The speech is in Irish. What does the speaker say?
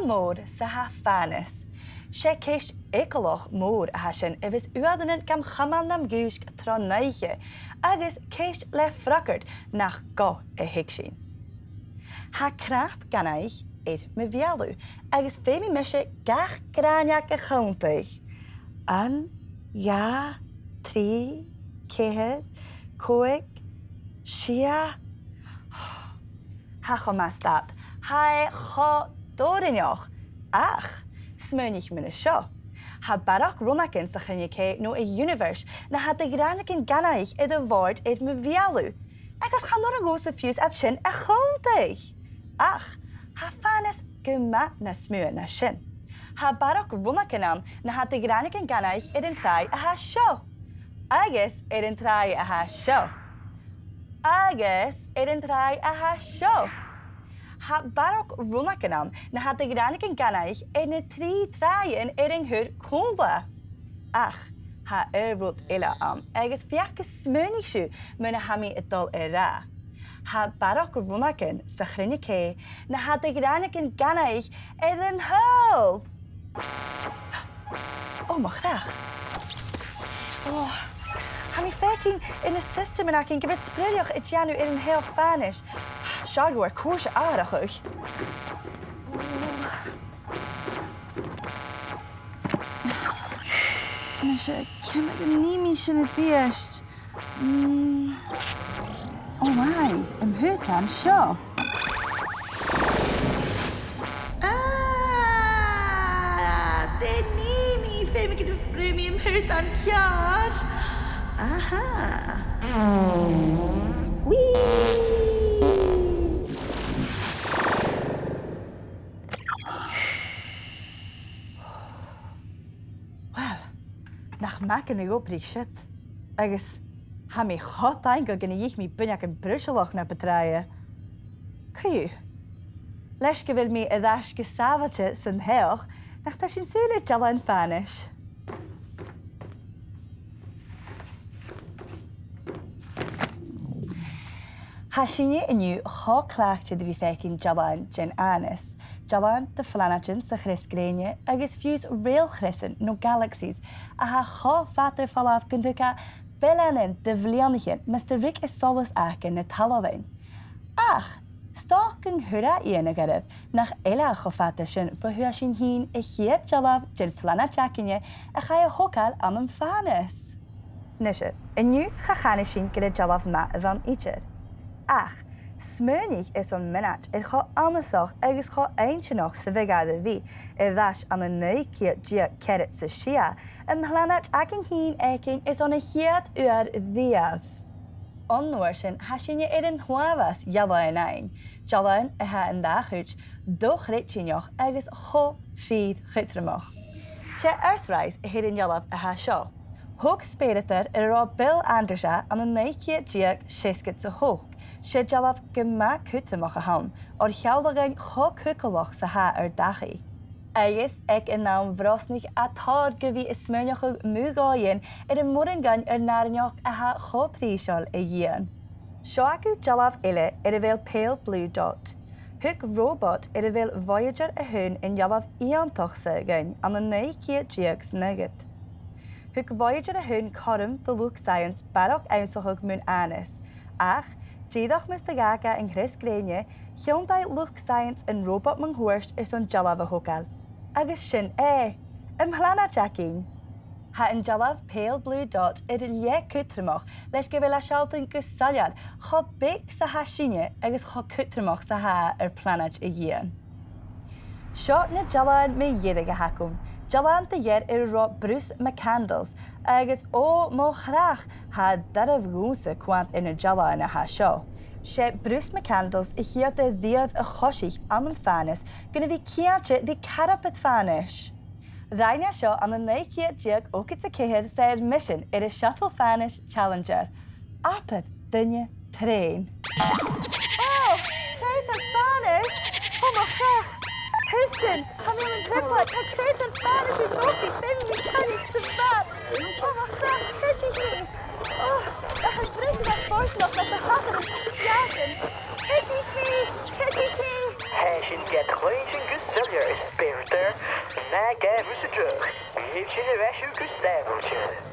mór sa ha fànas. Sé céist écolach mór a sin a bheits uadann gam chamal nam gúisc trónaiche agus céist le fracart nach go a hiic sin. Ha crap gannaich mìorbhaileach agus féimi meise gach gráneach a chauntaich. An, ja, trí, céad, cuig, sia. Ha cho mas dat. Ha cho dórinneach. Ach, smúnich muna seo. Ha barach Rionnagan sa chynne cé nó a universe na ha de gráneach gannaich I de bhord mìorbhaileach. Agus cha nór a gos a fios at sin a chauntaich. Ach, ha fànas guma na smúa na sin. Ha barach Rionnagan na ha de gráneach gannaich an trai a ha seo. Agus an trai a ha seo. Agus an trai a ha seo. Ha barach Rionnagan na ha de gráneach gannaich na trí traien an hur cóla. Ach, ha rud ila agus fiachas smúnig siú muna hami a dul ra. Ha barach Rionnagan sa chrinne cé na ha de gráneach gannaich an hul. Oh, má graag. Oh, ha mi fécin in a system ac yn gyfer Speuradair I djanú an héal fànas. Seáú ar cuairse áireach. Meise ceimid an nímí sin a bhíist. Oh my, an thuútan seo. De nímí féimi go fréimi an thuútan ceart. Aha. Whee! Well, nach macan go brí shit. Agus ha mi chotáin go gna dhíich mi buneach an brúiseach na betraie. Cuir. Leis go bhfuil mi a dheis go sábhailte san héach nach tá sin súla dealbhan fànas. Ha sinne iniu chá cleachte de bhí fécin dealbhan gin anas. Dealbhan de phláineaigin sa chrisgréine agus fios réalchrisan nó galaxies a ha chá fatar falláh guntucha bileann de bhliainigin mas de ric is solas acin na talamhain. Ach, Stach yn hwra I yn y gyrraedd, nach eilach o ffata sy'n fwyhua sy'n hun y chiad jalaf dyn fflana jacinia a chai o hocal am yn fànas. Nisir, yn yw chachana sy'n gyda jalaf ma y fan idr. Ach, smyrnig is o'n mynach cho anasoch agos cho einchinoch sy fegad y fi y ddash am y neu ciad gia cerit sy sia y mhlanach ac yn hun ecyn is o'n y chiad yw'r ddiaf. Onnoir sin hasinne an huavas jallain ein. Jallain a ha an dachúch doch ritsinioch agus cho feed chutramach. Se earthrise a an jallaf a ha seo. Hog Speuradair rá Bill Andersa an an neiche diag séskit sa hoog. Se jallaf gema chutramach a han, or Rionnagan cho cucalach sa ha dachi. Agus ag in naam vrosnig atar gyfi ysmyrniach mwgaien yn mwringan narinioch a ha chopríisiol a dhéan. Seo acu jalaf ile y fel pale blue dot. Hug robot y fel Voyager a hun in jalaf iongantach sa gan an an neiche diags nugget. Hug Voyager a hun corm de look science barach einsochog mun anis. Ach, Díadach mis de gaga in chrisgréine, Hyundai look science in robot mang huirst an jalaf a hocal. Agus sin mhlana jacin. Ha an jalaf pale blue dot lie cutramach leis go bhfuil a sealltainn go saliad cho bic sa ha sinne agus cho cutramach sa ha planad a dhéan. Seo na jalan me dhéad a hacum. Jalan de dhéir rá brús me candles agus ó mó chraach ha darmh gúsa quant ina jalan a ha seo. Se brús me candles I chiad de díomh a chosich am an fànas gona bhí cialte de carapet fànas. Raina seo an an neiche diag ócit a céhead sa admission a shuttle fànas Challenger. Apad dunne train. Oh, creit an fànas! Oh my gosh! Hussin, ha mi an triplet, ha creit an fànas yw'n mógi, fem mi tanig sy'n fad. Oh my gosh, credit me! Oh, I had president Forschloch dat de hatten is jagen. Credit me! Hashin get clean and good Speuradair, na gef us y drwch, i hyd sy'n y fesw cwstafel